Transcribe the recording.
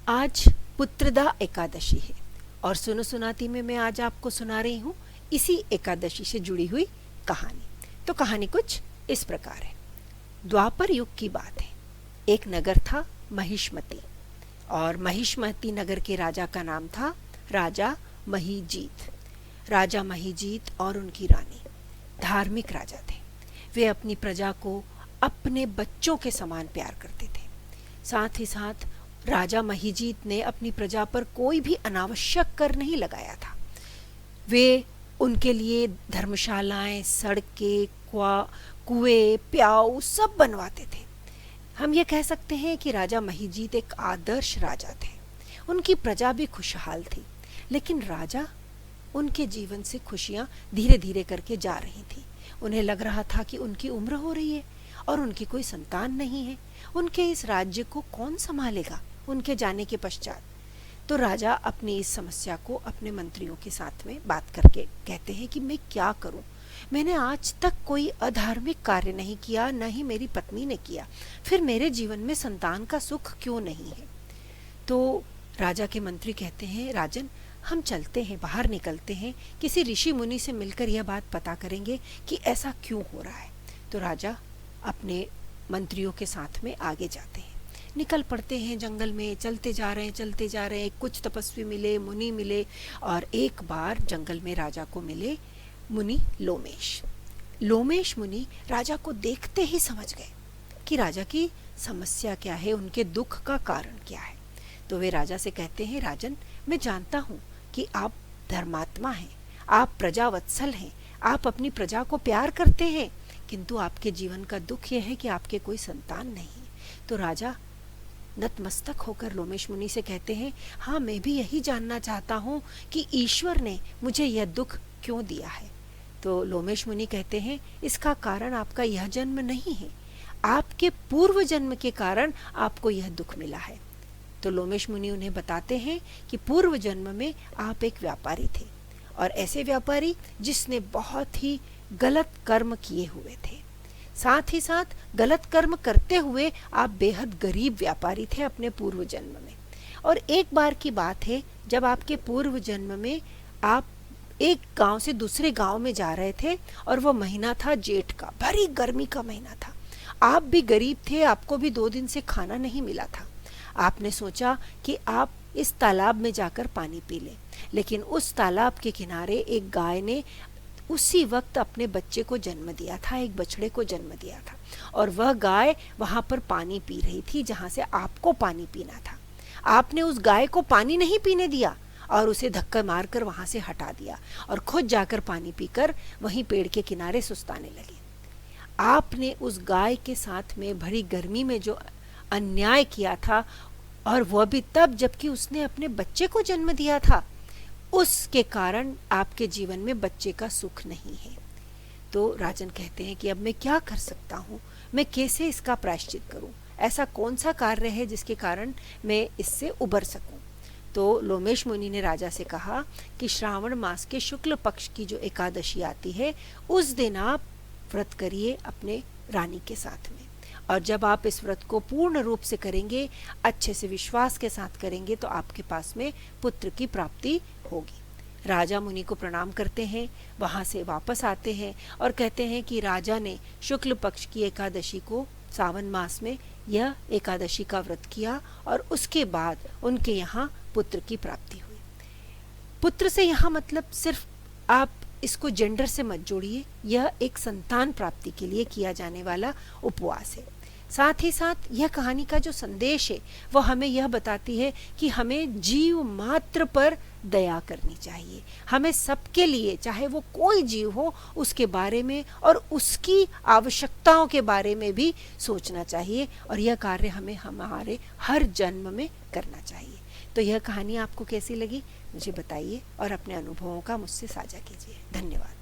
आज पुत्रदा एकादशी है और सुनो सुनाती में मैं आज आपको सुना रही हूँ इसी एकादशी से जुड़ी हुई कहानी। तो कहानी कुछ इस प्रकार है। द्वापर युग की बात है। एक नगर था महिष्मती और महिष्मती नगर के राजा का नाम था राजा महीजीत। राजा महीजीत और उनकी रानी धार्मिक राजा थे। वे अपनी प्रजा को अपने बच्चों के समान प्यार करते थे। साथ ही साथ राजा महीजीत ने अपनी प्रजा पर कोई भी अनावश्यक कर नहीं लगाया था। वे उनके लिए धर्मशालाएं, सड़कें, कुएं, प्याऊ सब बनवाते थे। हम ये कह सकते हैं कि राजा महीजीत एक आदर्श राजा थे। उनकी प्रजा भी खुशहाल थी, लेकिन राजा उनके जीवन से खुशियां धीरे धीरे करके जा रही थी। उन्हें लग रहा था कि उनकी उम्र हो रही है और उनकी कोई संतान नहीं है। उनके इस राज्य को कौन संभालेगा उनके जाने के पश्चात? तो राजा अपनी इस समस्या को अपने मंत्रियों के साथ में बात करके कहते हैं कि मैं क्या करूं? मैंने आज तक कोई अधार्मिक कार्य नहीं किया, न ही मेरी पत्नी ने किया, फिर मेरे जीवन में संतान का सुख क्यों नहीं है? तो राजा के मंत्री कहते हैं, राजन, हम चलते हैं, बाहर निकलते हैं, किसी ऋषि मुनि से मिलकर यह बात पता करेंगे कि ऐसा क्यों हो रहा है। तो राजा अपने मंत्रियों के साथ में आगे जाते हैं, निकल पड़ते हैं जंगल में। चलते जा रहे हैं। कुछ तपस्वी मिले, मुनि मिले और एक बार जंगल में राजा को मिले मुनि लोमेश। लोमेश मुनि राजा को देखते ही समझ गए कि राजा की समस्या क्या है, उनके दुख का कारण क्या है। तो वे राजा से कहते हैं, राजन, मैं जानता हूँ कि आप धर्मात्मा हैं, आप प्रजावत्सल हैं, आप अपनी प्रजा को प्यार करते हैं, किंतु आपके जीवन का दुख यह है कि आपके कोई संतान नहीं। तो राजा नतमस्तक होकर लोमेश मुनि से कहते हैं, हाँ, मैं भी यही जानना चाहता हूँ कि ईश्वर ने मुझे यह दुख क्यों दिया है। तो लोमेश मुनि कहते हैं, इसका कारण आपका यह जन्म नहीं है, आपके पूर्व जन्म के कारण आपको यह दुख मिला है। तो लोमेश मुनि उन्हें बताते हैं कि पूर्व जन्म में आप एक व्यापारी थे और ऐसे व्यापारी जिसने बहुत ही गलत कर्म किए हुए थे। साथ ही साथ गलत कर्म करते हुए आप बेहद गरीब व्यापारी थे अपने पूर्व जन्म में। और एक बार की बात है, जब आपके पूर्व जन्म में आप एक गांव से दूसरे गांव में जा रहे थे और वो महीना था जेठ का, भरी गर्मी का महीना था। आप भी गरीब थे, आपको भी 2 दिन से खाना नहीं मिला था। आपने सोचा कि आप इस तालाब में जाकर पानी पी लें, लेकिन उस तालाब के किनारे एक गाय ने उसी वक्त अपने बच्चे को जन्म दिया था, एक बछड़े को जन्म दिया था, और वह गाय वहां पर पानी पी रही थी जहां से आपको पानी पीना था। आपने उस गाय को पानी नहीं पीने दिया और उसे धक्का मारकर वहां से हटा दिया और खुद जाकर पानी पीकर वहीं पेड़ के किनारे सुस्ताने लगे। आपने उस गाय के साथ में भरी गर्मी में जो अन्याय किया था, और वह भी तब जबकि उसने अपने बच्चे को जन्म दिया था, उसके कारण आपके जीवन में बच्चे का सुख नहीं है। तो राजन कहते हैं कि अब मैं क्या कर सकता हूँ, मैं कैसे इसका प्रायश्चित करूँ, ऐसा कौन सा कार्य है जिसके कारण मैं इससे उबर सकूँ। तो लोमेश मुनि ने राजा से कहा कि श्रावण मास के शुक्ल पक्ष की जो एकादशी आती है, उस दिन आप व्रत करिए अपने रानी के साथ में, और जब आप इस व्रत को पूर्ण रूप से करेंगे, अच्छे से विश्वास के साथ करेंगे, तो आपके पास में पुत्र की प्राप्ति होगी। राजा मुनि को प्रणाम करते हैं, वहां से वापस आते हैं और कहते हैं कि राजा ने शुक्ल पक्ष की एकादशी को, सावन मास में यह एकादशी का व्रत किया और उसके बाद उनके यहाँ पुत्र की प्राप्ति हुई। पुत्र से यहाँ मतलब सिर्फ आप इसको जेंडर से मत जोड़िए, यह एक संतान प्राप्ति के लिए किया जाने वाला उपवास है। साथ ही साथ यह कहानी का जो संदेश है वो हमें यह बताती है कि हमें जीव मात्र पर दया करनी चाहिए। हमें सबके लिए, चाहे वो कोई जीव हो, उसके बारे में और उसकी आवश्यकताओं के बारे में भी सोचना चाहिए, और यह कार्य हमें हमारे हर जन्म में करना चाहिए। तो यह कहानी आपको कैसी लगी मुझे बताइए और अपने अनुभवों का मुझसे साझा कीजिए। धन्यवाद।